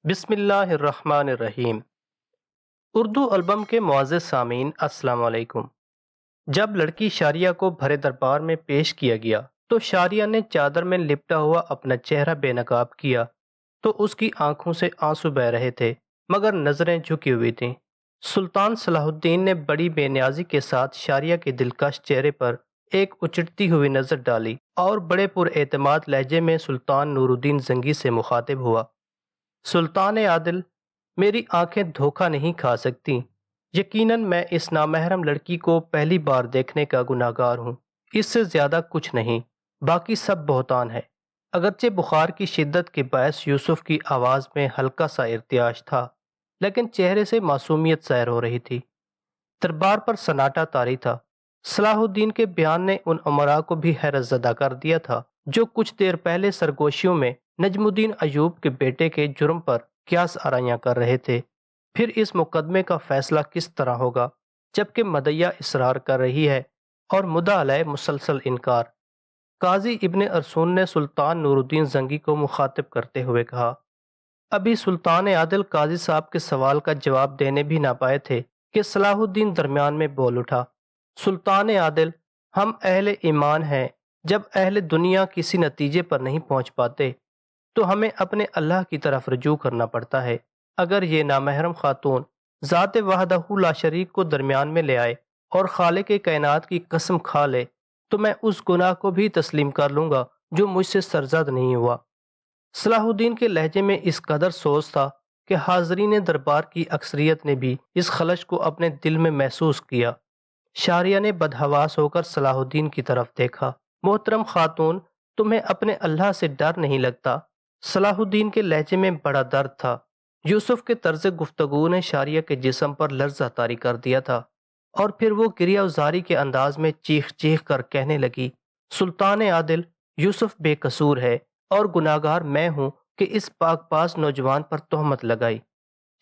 بسم اللہ الرحمن الرحیم۔ اردو البم کے معزز سامعین السلام علیکم۔ جب لڑکی شاریہ کو بھرے دربار میں پیش کیا گیا تو شاریہ نے چادر میں لپٹا ہوا اپنا چہرہ بے نقاب کیا تو اس کی آنکھوں سے آنسو بہہ رہے تھے مگر نظریں جھکی ہوئی تھیں۔ سلطان صلاح الدین نے بڑی بے نیازی کے ساتھ شاریہ کے دلکش چہرے پر ایک اچٹتی ہوئی نظر ڈالی اور بڑے پر اعتماد لہجے میں سلطان نور الدین زنگی سے مخاطب ہوا۔ سلطان عادل، میری آنکھیں دھوکہ نہیں کھا سکتی۔ یقیناً میں اس نامحرم لڑکی کو پہلی بار دیکھنے کا گناہگار ہوں، اس سے زیادہ کچھ نہیں، باقی سب بہتان ہے۔ اگرچہ بخار کی شدت کے باعث یوسف کی آواز میں ہلکا سا ارتعاش تھا، لیکن چہرے سے معصومیت ظاہر ہو رہی تھی۔ دربار پر سناٹا طاری تھا۔ صلاح الدین کے بیان نے ان امراء کو بھی حیرت زدہ کر دیا تھا جو کچھ دیر پہلے سرگوشیوں میں نجم الدین ایوب کے بیٹے کے جرم پر قیاس آرائیاں کر رہے تھے۔ پھر اس مقدمے کا فیصلہ کس طرح ہوگا جبکہ مدعیہ اصرار کر رہی ہے اور مدعا علیہ مسلسل انکار؟ قاضی ابن ارسون نے سلطان نور الدین زنگی کو مخاطب کرتے ہوئے کہا۔ ابھی سلطان عادل قاضی صاحب کے سوال کا جواب دینے بھی نہ پائے تھے کہ صلاح الدین درمیان میں بول اٹھا۔ سلطان عادل، ہم اہل ایمان ہیں، جب اہل دنیا کسی نتیجے پر نہیں پہنچ پاتے تو ہمیں اپنے اللہ کی طرف رجوع کرنا پڑتا ہے۔ اگر یہ نامحرم خاتون ذات وحدہ لا شریک کو درمیان میں لے آئے اور خالق کائنات کی قسم کھا لے تو میں اس گناہ کو بھی تسلیم کر لوں گا جو مجھ سے سرزد نہیں ہوا۔ صلاح الدین کے لہجے میں اس قدر سوز تھا کہ حاضرین دربار کی اکثریت نے بھی اس خلش کو اپنے دل میں محسوس کیا۔ شاریہ نے بدحواس ہو کر صلاح الدین کی طرف دیکھا۔ محترم خاتون، تمہیں اپنے اللہ سے ڈر نہیں لگتا؟ صلاح الدین کے لہجے میں بڑا درد تھا۔ یوسف کے طرز گفتگو نے شاریہ کے جسم پر لرزہ طاری کر دیا تھا اور پھر وہ گریہ وزاری کے انداز میں چیخ چیخ کر کہنے لگی، سلطان عادل، یوسف بے قصور ہے اور گناہگار میں ہوں کہ اس پاک باز نوجوان پر تہمت لگائی۔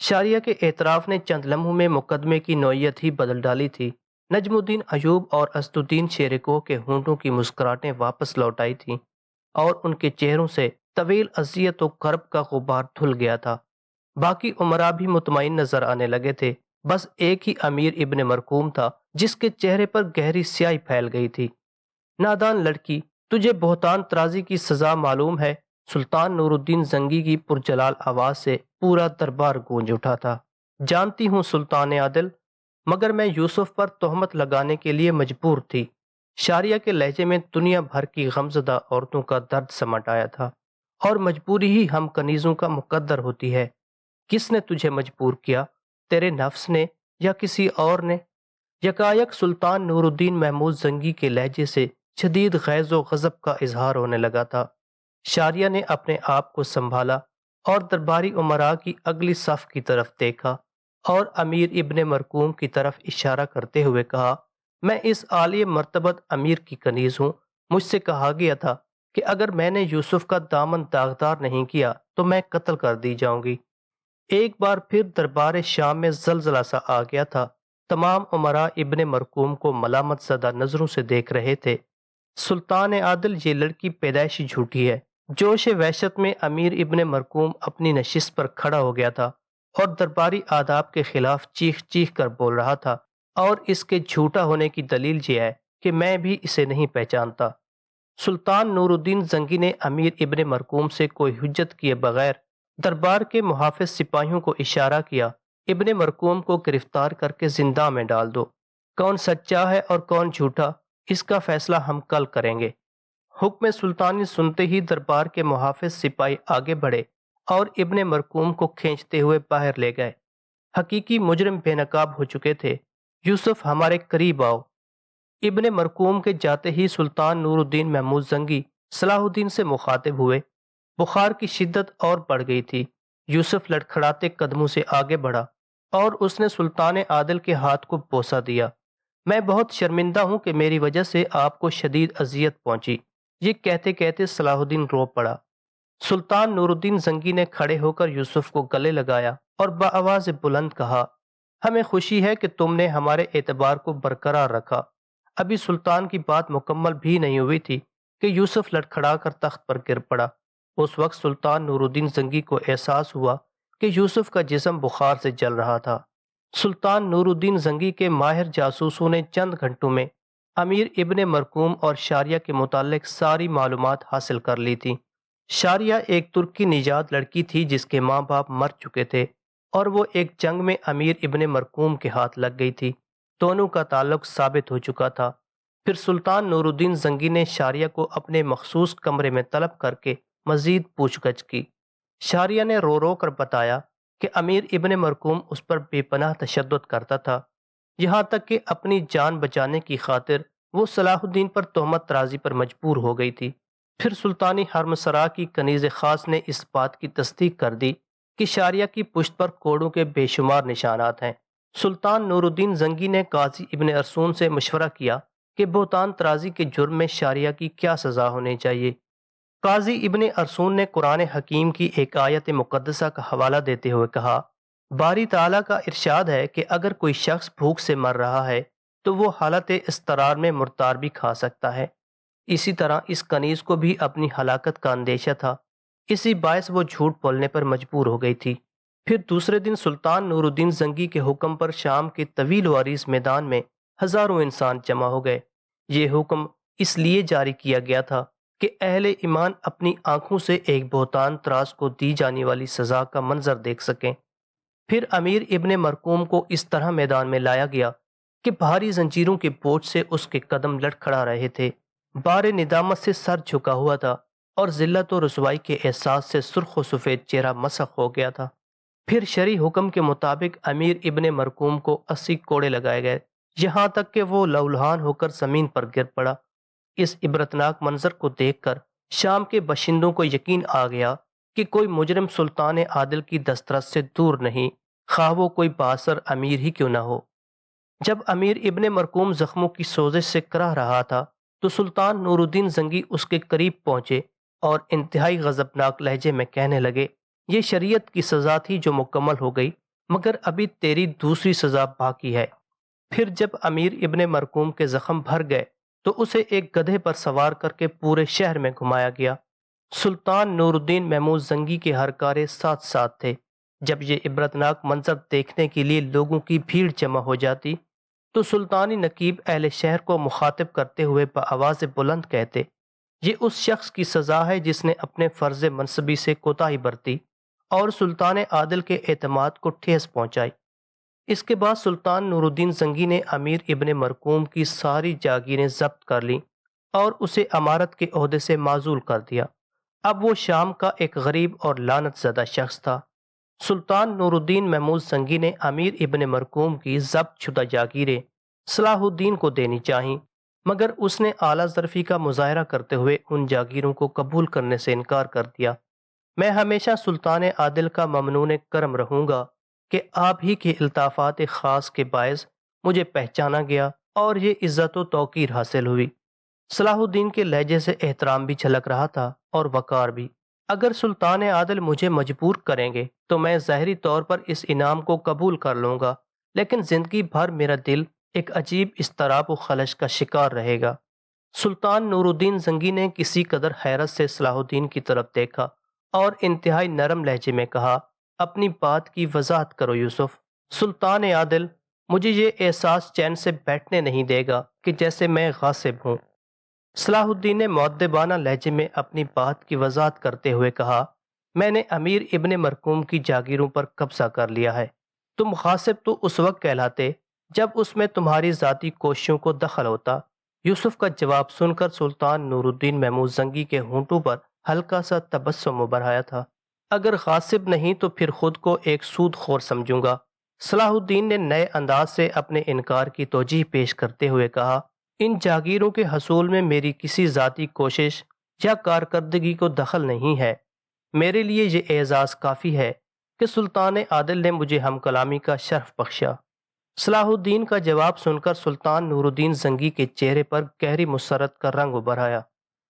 شاریہ کے اعتراف نے چند لمحوں میں مقدمے کی نوعیت ہی بدل ڈالی تھی۔ نجم الدین ایوب اور اسد الدین شیرکو کے ہونٹوں کی مسکراہٹیں واپس لوٹ آئی تھیں اور ان کے چہروں سے طویل اذیت و کرب کا غبار دھل گیا تھا۔ باقی امراء بھی مطمئن نظر آنے لگے تھے، بس ایک ہی امیر ابن مرقوم تھا جس کے چہرے پر گہری سیاہی پھیل گئی تھی۔ نادان لڑکی، تجھے بہتان ترازی کی سزا معلوم ہے؟ سلطان نور الدین زنگی کی پرجلال آواز سے پورا دربار گونج اٹھا تھا۔ جانتی ہوں سلطان عادل، مگر میں یوسف پر تہمت لگانے کے لیے مجبور تھی۔ شاریہ کے لہجے میں دنیا بھر کی غمزدہ عورتوں کا درد سمٹ آیا تھا، اور مجبوری ہی ہم کنیزوں کا مقدر ہوتی ہے۔ کس نے تجھے مجبور کیا؟ تیرے نفس نے یا کسی اور نے؟ یکایک سلطان نور الدین محمود زنگی کے لہجے سے شدید غیظ و غضب کا اظہار ہونے لگا تھا۔ شاریہ نے اپنے آپ کو سنبھالا اور درباری امراء کی اگلی صف کی طرف دیکھا اور امیر ابن مرقوم کی طرف اشارہ کرتے ہوئے کہا، میں اس عالی مرتبت امیر کی کنیز ہوں۔ مجھ سے کہا گیا تھا کہ اگر میں نے یوسف کا دامن داغدار نہیں کیا تو میں قتل کر دی جاؤں گی۔ ایک بار پھر دربار شام میں زلزلہ سا آ گیا تھا۔ تمام امراء ابن مرقوم کو ملامت زدہ نظروں سے دیکھ رہے تھے۔ سلطان عادل، یہ لڑکی پیدائشی جھوٹی ہے۔ جوش وحشت میں امیر ابن مرقوم اپنی نشست پر کھڑا ہو گیا تھا اور درباری آداب کے خلاف چیخ چیخ کر بول رہا تھا، اور اس کے جھوٹا ہونے کی دلیل یہ ہے کہ میں بھی اسے نہیں پہچانتا۔ سلطان نور الدین زنگی نے امیر ابن مرقوم سے کوئی حجت کیے بغیر دربار کے محافظ سپاہیوں کو اشارہ کیا، ابن مرقوم کو گرفتار کر کے زنداں میں ڈال دو۔ کون سچا ہے اور کون جھوٹا، اس کا فیصلہ ہم کل کریں گے۔ حکم سلطانی سنتے ہی دربار کے محافظ سپاہی آگے بڑھے اور ابن مرقوم کو کھینچتے ہوئے باہر لے گئے۔ حقیقی مجرم بے نقاب ہو چکے تھے۔ یوسف، ہمارے قریب آؤ۔ ابن مرقوم کے جاتے ہی سلطان نور الدین محمود زنگی صلاح الدین سے مخاطب ہوئے۔ بخار کی شدت اور بڑھ گئی تھی۔ یوسف لڑکھڑاتے قدموں سے آگے بڑھا اور اس نے سلطان عادل کے ہاتھ کو بوسہ دیا۔ میں بہت شرمندہ ہوں کہ میری وجہ سے آپ کو شدید اذیت پہنچی۔ یہ کہتے کہتے صلاح الدین رو پڑا۔ سلطان نور الدین زنگی نے کھڑے ہو کر یوسف کو گلے لگایا اور بآواز بلند کہا، ہمیں خوشی ہے کہ تم نے ہمارے اعتبار کو برقرار رکھا۔ ابھی سلطان کی بات مکمل بھی نہیں ہوئی تھی کہ یوسف لڑکھڑا کر تخت پر گر پڑا۔ اس وقت سلطان نور الدین زنگی کو احساس ہوا کہ یوسف کا جسم بخار سے جل رہا تھا۔ سلطان نور الدین زنگی کے ماہر جاسوسوں نے چند گھنٹوں میں امیر ابن مرکوم اور شاریہ کے متعلق ساری معلومات حاصل کر لی تھی۔ شاریہ ایک ترکی نژاد لڑکی تھی جس کے ماں باپ مر چکے تھے اور وہ ایک جنگ میں امیر ابن مرکوم کے ہاتھ لگ گئی تھی۔ دونوں کا تعلق ثابت ہو چکا تھا۔ پھر سلطان نور الدین زنگی نے شاریہ کو اپنے مخصوص کمرے میں طلب کر کے مزید پوچھ گچھ کی۔ شاریہ نے رو رو کر بتایا کہ امیر ابن مرکوم اس پر بے پناہ تشدد کرتا تھا، یہاں تک کہ اپنی جان بچانے کی خاطر وہ صلاح الدین پر تہمت ترازی پر مجبور ہو گئی تھی۔ پھر سلطانی حرم سرا کی کنیز خاص نے اس بات کی تصدیق کر دی کہ شاریہ کی پشت پر کوڑوں کے بے شمار نشانات ہیں۔ سلطان نور الدین زنگی نے قاضی ابن ارسون سے مشورہ کیا کہ بہتان ترازی کے جرم میں شاریہ کی کیا سزا ہونی چاہیے۔ قاضی ابن ارسون نے قرآن حکیم کی ایک آیت مقدسہ کا حوالہ دیتے ہوئے کہا، باری تعالیٰ کا ارشاد ہے کہ اگر کوئی شخص بھوک سے مر رہا ہے تو وہ حالت اضطرار میں مرتار بھی کھا سکتا ہے۔ اسی طرح اس کنیز کو بھی اپنی ہلاکت کا اندیشہ تھا، اسی باعث وہ جھوٹ بولنے پر مجبور ہو گئی تھی۔ پھر دوسرے دن سلطان نور الدین زنگی کے حکم پر شام کے طویل و عریض میدان میں ہزاروں انسان جمع ہو گئے۔ یہ حکم اس لیے جاری کیا گیا تھا کہ اہل ایمان اپنی آنکھوں سے ایک بہتان تراز کو دی جانے والی سزا کا منظر دیکھ سکیں۔ پھر امیر ابن مرکوم کو اس طرح میدان میں لایا گیا کہ بھاری زنجیروں کے بوجھ سے اس کے قدم لڑکھڑا رہے تھے، بار ندامت سے سر جھکا ہوا تھا اور ذلت و رسوائی کے احساس سے سرخ و سفید چہرہ مسخ ہو گیا تھا۔ پھر شرعی حکم کے مطابق امیر ابن مرکوم کو 80 کوڑے لگائے گئے، یہاں تک کہ وہ لہولہان ہو کر زمین پر گر پڑا۔ اس عبرتناک منظر کو دیکھ کر شام کے باشندوں کو یقین آ گیا کہ کوئی مجرم سلطان عادل کی دسترس سے دور نہیں، خواہ وہ کوئی بااثر امیر ہی کیوں نہ ہو۔ جب امیر ابن مرکوم زخموں کی سوزش سے کراہ رہا تھا تو سلطان نور الدین زنگی اس کے قریب پہنچے اور انتہائی غضبناک لہجے میں کہنے لگے، یہ شریعت کی سزا تھی جو مکمل ہو گئی، مگر ابھی تیری دوسری سزا باقی ہے۔ پھر جب امیر ابن مرکوم کے زخم بھر گئے تو اسے ایک گدھے پر سوار کر کے پورے شہر میں گھمایا گیا۔ سلطان نور الدین محمود زنگی کے ہر کارے ساتھ ساتھ تھے۔ جب یہ عبرتناک منظر دیکھنے کے لیے لوگوں کی بھیڑ جمع ہو جاتی تو سلطانی نقیب اہل شہر کو مخاطب کرتے ہوئے بآواز بلند کہتے، یہ اس شخص کی سزا ہے جس نے اپنے فرض منصبی سے کوتاہی برتی اور سلطان عادل کے اعتماد کو ٹھیس پہنچائی۔ اس کے بعد سلطان نور الدین زنگی نے امیر ابن مرکوم کی ساری جاگیریں ضبط کر لیں اور اسے امارت کے عہدے سے معزول کر دیا۔ اب وہ شام کا ایک غریب اور لعنت زدہ شخص تھا۔ سلطان نور الدین محمود زنگی نے امیر ابن مرکوم کی ضبط شدہ جاگیریں صلاح الدین کو دینی چاہییں، مگر اس نے اعلیٰ ظرفی کا مظاہرہ کرتے ہوئے ان جاگیروں کو قبول کرنے سے انکار کر دیا۔ میں ہمیشہ سلطان عادل کا ممنون کرم رہوں گا کہ آپ ہی کے الطافات خاص کے باعث مجھے پہچانا گیا اور یہ عزت و توقیر حاصل ہوئی۔ صلاح الدین کے لہجے سے احترام بھی جھلک رہا تھا اور وقار بھی۔ اگر سلطان عادل مجھے مجبور کریں گے تو میں ظاہری طور پر اس انعام کو قبول کر لوں گا، لیکن زندگی بھر میرا دل ایک عجیب اضطراب و خلش کا شکار رہے گا۔ سلطان نور الدین زنگی نے کسی قدر حیرت سے صلاح الدین کی طرف دیکھا اور انتہائی نرم لہجے میں کہا، اپنی بات کی وضاحت کرو یوسف۔ سلطان عادل، مجھے یہ احساس چین سے بیٹھنے نہیں دے گا کہ جیسے میں غاصب ہوں۔ صلاح الدین نے مؤدبانہ لہجے میں اپنی بات کی وضاحت کرتے ہوئے کہا، میں نے امیر ابن مرکوم کی جاگیروں پر قبضہ کر لیا ہے۔ تم غاصب تو اس وقت کہلاتے جب اس میں تمہاری ذاتی کوششوں کو دخل ہوتا۔ یوسف کا جواب سن کر سلطان نور الدین محمود زنگی کے ہونٹوں پر ہلکا سا تبسم ابھر آیا تھا۔ اگر غاصب نہیں تو پھر خود کو ایک سود خور سمجھوں گا۔ صلاح الدین نے نئے انداز سے اپنے انکار کی توجیہ پیش کرتے ہوئے کہا، ان جاگیروں کے حصول میں میری کسی ذاتی کوشش یا کارکردگی کو دخل نہیں ہے۔ میرے لیے یہ اعزاز کافی ہے کہ سلطان عادل نے مجھے ہم کلامی کا شرف بخشا۔ صلاح الدین کا جواب سن کر سلطان نور الدین زنگی کے چہرے پر گہری مسرت کا رنگ ابھر آیا۔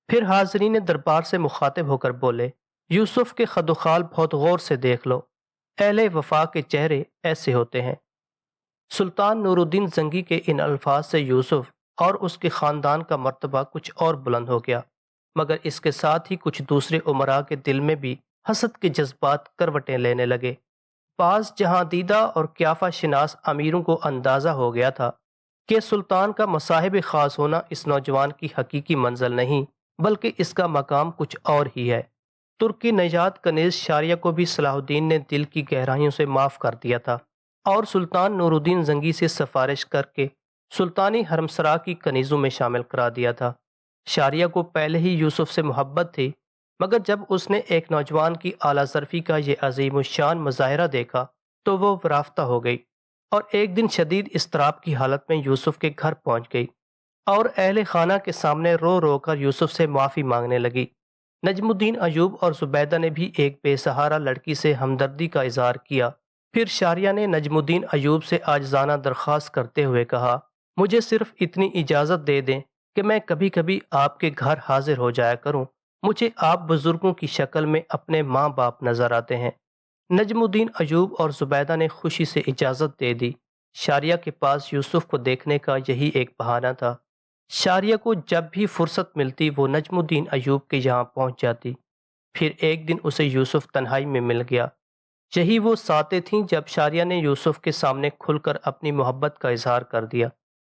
پھر حاضرین دربار سے مخاطب ہو کر بولے، یوسف کے خد و خال بہت غور سے دیکھ لو، اہل وفا کے چہرے ایسے ہوتے ہیں۔ سلطان نور الدین زنگی کے ان الفاظ سے یوسف اور اس کے خاندان کا مرتبہ کچھ اور بلند ہو گیا، مگر اس کے ساتھ ہی کچھ دوسرے امراء کے دل میں بھی حسد کے جذبات کروٹیں لینے لگے۔ پاس جہاں دیدہ اور قیافہ شناس امیروں کو اندازہ ہو گیا تھا کہ سلطان کا مصاحب خاص ہونا اس نوجوان کی حقیقی منزل نہیں بلکہ اس کا مقام کچھ اور ہی ہے۔ ترکی نژاد کنیز شاریہ کو بھی صلاح الدین نے دل کی گہرائیوں سے معاف کر دیا تھا اور سلطان نور الدین زنگی سے سفارش کر کے سلطانی حرمسرا کی کنیزوں میں شامل کرا دیا تھا۔ شاریہ کو پہلے ہی یوسف سے محبت تھی، مگر جب اس نے ایک نوجوان کی اعلیٰ ظرفی کا یہ عظیم الشان مظاہرہ دیکھا تو وہ ورافتہ ہو گئی اور ایک دن شدید اضطراب کی حالت میں یوسف کے گھر پہنچ گئی اور اہل خانہ کے سامنے رو رو کر یوسف سے معافی مانگنے لگی۔ نجم الدین ایوب اور زبیدہ نے بھی ایک بے سہارا لڑکی سے ہمدردی کا اظہار کیا۔ پھر شاریہ نے نجم الدین ایوب سے عاجزانہ درخواست کرتے ہوئے کہا، مجھے صرف اتنی اجازت دے دیں کہ میں کبھی کبھی آپ کے گھر حاضر ہو جایا کروں، مجھے آپ بزرگوں کی شکل میں اپنے ماں باپ نظر آتے ہیں۔ نجم الدین ایوب اور زبیدہ نے خوشی سے اجازت دے دی۔ شاریہ کے پاس یوسف کو دیکھنے کا یہی ایک بہانہ تھا۔ شاریہ کو جب بھی فرصت ملتی وہ نجم الدین ایوب کے یہاں پہنچ جاتی۔ پھر ایک دن اسے یوسف تنہائی میں مل گیا۔ یہی وہ ساتیں تھیں جب شاریہ نے یوسف کے سامنے کھل کر اپنی محبت کا اظہار کر دیا۔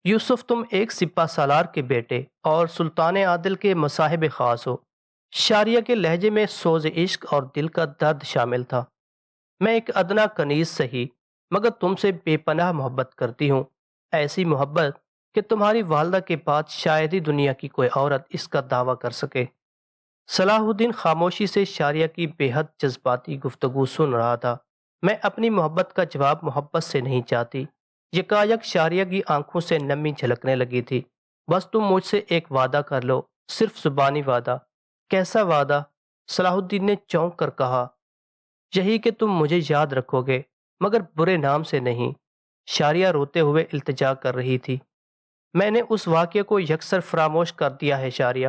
یوسف، تم ایک سپہ سالار کے بیٹے اور سلطان عادل کے مصاحب خاص ہو۔ شاریہ کے لہجے میں سوز عشق اور دل کا درد شامل تھا۔ میں ایک ادنا کنیز سہی مگر تم سے بے پناہ محبت کرتی ہوں، ایسی محبت کہ تمہاری والدہ کے بعد شاید ہی دنیا کی کوئی عورت اس کا دعویٰ کر سکے۔ صلاح الدین خاموشی سے شاریہ کی بے حد جذباتی گفتگو سن رہا تھا۔ میں اپنی محبت کا جواب محبت سے نہیں چاہتی۔ یکایک شاریہ کی آنکھوں سے نمی جھلکنے لگی تھی۔ بس تم مجھ سے ایک وعدہ کر لو، صرف زبانی وعدہ۔ کیسا وعدہ؟ صلاح الدین نے چونک کر کہا، یہی کہ تم مجھے یاد رکھو گے مگر برے نام سے نہیں۔ شاریہ روتے ہوئے التجا کر رہی تھی۔ میں نے اس واقعے کو یکسر فراموش کر دیا ہے شاریہ،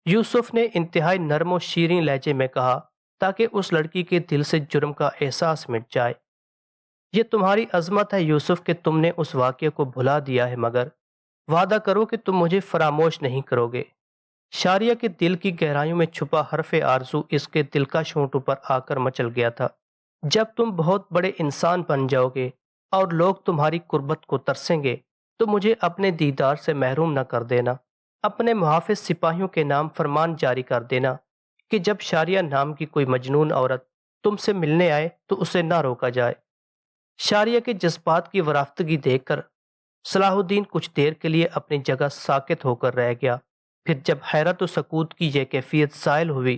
یوسف نے انتہائی نرم و شیریں لہجے میں کہا، تاکہ اس لڑکی کے دل سے جرم کا احساس مٹ جائے۔ یہ تمہاری عظمت ہے یوسف کہ تم نے اس واقعے کو بھلا دیا ہے، مگر وعدہ کرو کہ تم مجھے فراموش نہیں کرو گے۔ شاریہ کے دل کی گہرائیوں میں چھپا حرف آرزو اس کے دلکش ہونٹوں پر آ کر مچل گیا تھا۔ جب تم بہت بڑے انسان بن جاؤ گے اور لوگ تمہاری قربت کو ترسیں گے تو مجھے اپنے دیدار سے محروم نہ کر دینا۔ اپنے محافظ سپاہیوں کے نام فرمان جاری کر دینا کہ جب شاریہ نام کی کوئی مجنون عورت تم سے ملنے آئے تو اسے نہ روکا جائے۔ شاریہ کے جذبات کی ورافتگی دیکھ کر صلاح الدین کچھ دیر کے لیے اپنی جگہ ساکت ہو کر رہ گیا۔ پھر جب حیرت و سکوت کی یہ کیفیت زائل ہوئی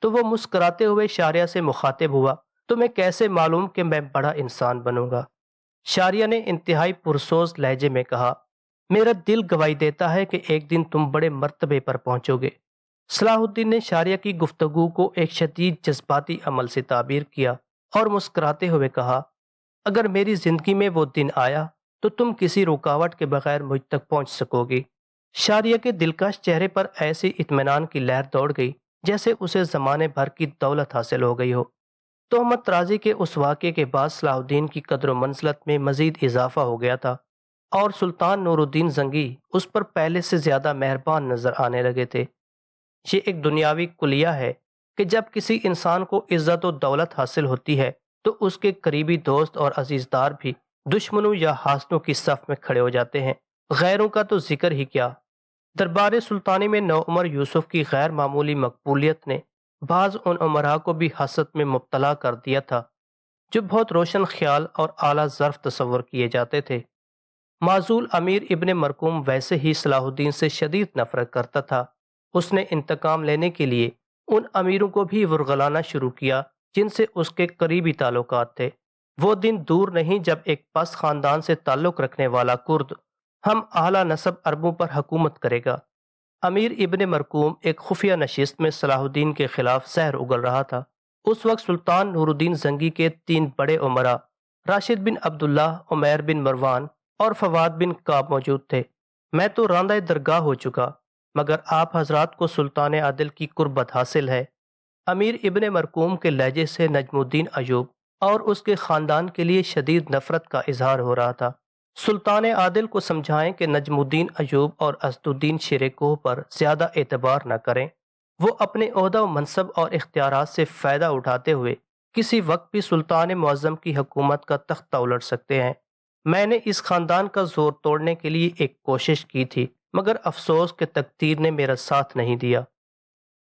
تو وہ مسکراتے ہوئے شاریہ سے مخاطب ہوا، تمہیں کیسے معلوم کہ میں بڑا انسان بنوں گا؟ شاریہ نے انتہائی پرسوز لہجے میں کہا، میرا دل گواہی دیتا ہے کہ ایک دن تم بڑے مرتبے پر پہنچو گے۔ صلاح الدین نے شاریہ کی گفتگو کو ایک شدید جذباتی عمل سے تعبیر کیا اور مسکراتے ہوئے کہا، اگر میری زندگی میں وہ دن آیا تو تم کسی رکاوٹ کے بغیر مجھ تک پہنچ سکو گی۔ شاریہ کے دلکش چہرے پر ایسی اطمینان کی لہر دوڑ گئی جیسے اسے زمانے بھر کی دولت حاصل ہو گئی ہو۔ تہمت رازی کے اس واقعے کے بعد صلاح الدین کی قدر و منزلت میں مزید اضافہ ہو گیا تھا اور سلطان نور الدین زنگی اس پر پہلے سے زیادہ مہربان نظر آنے لگے تھے۔ یہ ایک دنیاوی کلیہ ہے کہ جب کسی انسان کو عزت و دولت حاصل ہوتی ہے تو اس کے قریبی دوست اور عزیزدار بھی دشمنوں یا حاسدوں کی صف میں کھڑے ہو جاتے ہیں، غیروں کا تو ذکر ہی کیا۔ دربار سلطانی میں نوعمر یوسف کی غیر معمولی مقبولیت نے بعض ان امراء کو بھی حسد میں مبتلا کر دیا تھا جو بہت روشن خیال اور اعلیٰ ظرف تصور کیے جاتے تھے۔ معزول امیر ابن مرکوم ویسے ہی صلاح الدین سے شدید نفرت کرتا تھا۔ اس نے انتقام لینے کے لیے ان امیروں کو بھی ورغلانا شروع کیا جن سے اس کے قریبی تعلقات تھے۔ وہ دن دور نہیں جب ایک پس خاندان سے تعلق رکھنے والا کرد ہم اعلیٰ نسب عربوں پر حکومت کرے گا۔ امیر ابن مرکوم ایک خفیہ نشست میں صلاح الدین کے خلاف زہر اگل رہا تھا۔ اس وقت سلطان نور الدین زنگی کے 3 بڑے امراء راشد بن عبداللہ، عمیر بن مروان اور فواد بن کعب موجود تھے۔ میں تو راندہ درگاہ ہو چکا مگر آپ حضرات کو سلطان عادل کی قربت حاصل ہے۔ امیر ابن مرکوم کے لہجے سے نجم الدین ایوب اور اس کے خاندان کے لیے شدید نفرت کا اظہار ہو رہا تھا۔ سلطان عادل کو سمجھائیں کہ نجم الدین ایوب اور اسد الدین شیر کوہ پر زیادہ اعتبار نہ کریں۔ وہ اپنے عہدہ و منصب اور اختیارات سے فائدہ اٹھاتے ہوئے کسی وقت بھی سلطان معظم کی حکومت کا تختہ الٹ سکتے ہیں۔ میں نے اس خاندان کا زور توڑنے کے لیے ایک کوشش کی تھی، مگر افسوس کہ تقدیر نے میرا ساتھ نہیں دیا۔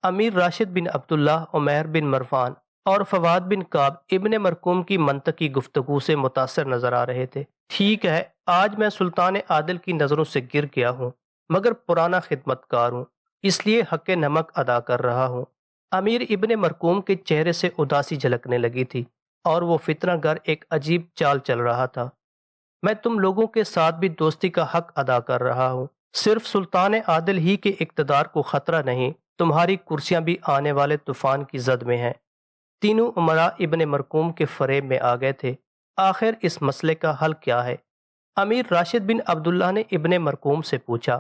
امیر راشد بن عبداللہ، عمیر بن مروان اور فواد بن کعب ابن مرقوم کی منطقی گفتگو سے متاثر نظر آ رہے تھے۔ ٹھیک ہے، آج میں سلطان عادل کی نظروں سے گر گیا ہوں، مگر پرانا خدمت کار ہوں، اس لیے حق نمک ادا کر رہا ہوں۔ امیر ابن مرقوم کے چہرے سے اداسی جھلکنے لگی تھی اور وہ فتنہ گر ایک عجیب چال چل رہا تھا۔ میں تم لوگوں کے ساتھ بھی دوستی کا حق ادا کر رہا ہوں۔ صرف سلطان عادل ہی کے اقتدار کو خطرہ نہیں، تمہاری کرسیاں بھی آنے والے طوفان کی زد میں ہیں۔ تینوں امراء ابن مرقوم کے فریب میں آ گئے تھے۔ آخر اس مسئلے کا حل کیا ہے؟ امیر راشد بن عبداللہ نے ابن مرقوم سے پوچھا۔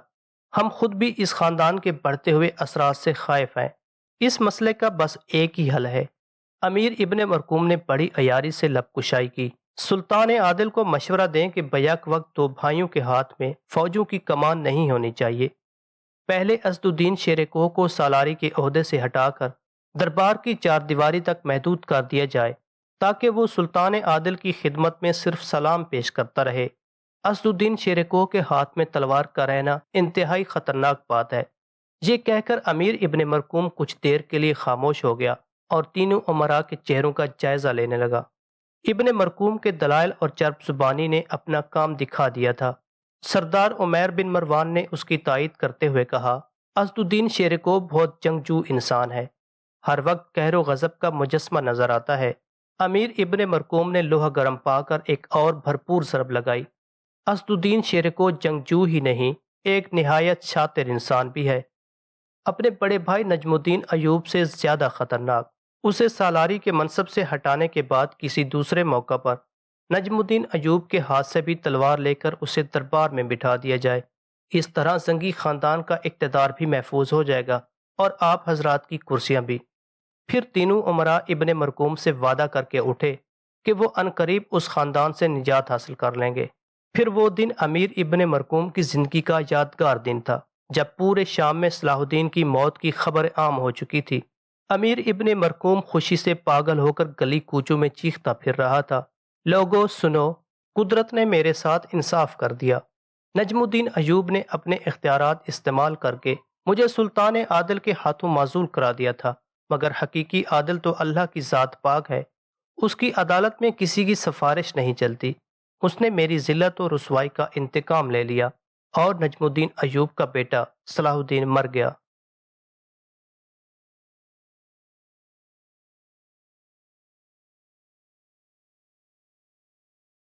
ہم خود بھی اس خاندان کے بڑھتے ہوئے اثرات سے خائف ہیں۔ اس مسئلے کا بس ایک ہی حل ہے۔ امیر ابن مرقوم نے بڑی عیاری سے لب کشائی کی۔ سلطان عادل کو مشورہ دیں کہ بیک وقت دو بھائیوں کے ہاتھ میں فوجوں کی کمان نہیں ہونی چاہیے۔ پہلے اسد الدین شیر کوہ کو سالاری کے عہدے سے ہٹا کر دربار کی چار دیواری تک محدود کر دیا جائے، تاکہ وہ سلطان عادل کی خدمت میں صرف سلام پیش کرتا رہے۔ اسد الدین شیر کوہ کے ہاتھ میں تلوار کا رہنا انتہائی خطرناک بات ہے۔ یہ کہہ کر امیر ابن مرقوم کچھ دیر کے لیے خاموش ہو گیا اور تینوں امراء کے چہروں کا جائزہ لینے لگا۔ ابن مرقوم کے دلائل اور چرب زبانی نے اپنا کام دکھا دیا تھا۔ سردار عمیر بن مروان نے اس کی تائید کرتے ہوئے کہا، اسد الدین شیر کوہ بہت جنگجو انسان ہے، ہر وقت قہر و غضب کا مجسمہ نظر آتا ہے۔ امیر ابن مرقوم نے لوہا گرم پا کر ایک اور بھرپور ضرب لگائی۔ اسد الدین شیر کوہ جنگجو ہی نہیں، ایک نہایت شاطر انسان بھی ہے، اپنے بڑے بھائی نجم الدین ایوب سے زیادہ خطرناک۔ اسے سالاری کے منصب سے ہٹانے کے بعد کسی دوسرے موقع پر نجم الدین ایوب کے ہاتھ سے بھی تلوار لے کر اسے دربار میں بٹھا دیا جائے۔ اس طرح زنگی خاندان کا اقتدار بھی محفوظ ہو جائے گا اور آپ حضرات کی کرسیاں بھی۔ پھر تینوں امراء ابن مرقوم سے وعدہ کر کے اٹھے کہ وہ عنقریب اس خاندان سے نجات حاصل کر لیں گے۔ پھر وہ دن امیر ابن مرقوم کی زندگی کا یادگار دن تھا، جب پورے شام میں صلاح الدین کی موت کی خبر عام ہو چکی تھی۔ امیر ابن مرقوم خوشی سے پاگل ہو کر گلی کوچوں میں چیختا پھر رہا تھا، لوگو سنو، قدرت نے میرے ساتھ انصاف کر دیا۔ نجم الدین ایوب نے اپنے اختیارات استعمال کر کے مجھے سلطان عادل کے ہاتھوں معزول کرا دیا تھا، مگر حقیقی عادل تو اللہ کی ذات پاک ہے، اس کی عدالت میں کسی کی سفارش نہیں چلتی۔ اس نے میری ذلت و رسوائی کا انتقام لے لیا اور نجم الدین ایوب کا بیٹا صلاح الدین مر گیا۔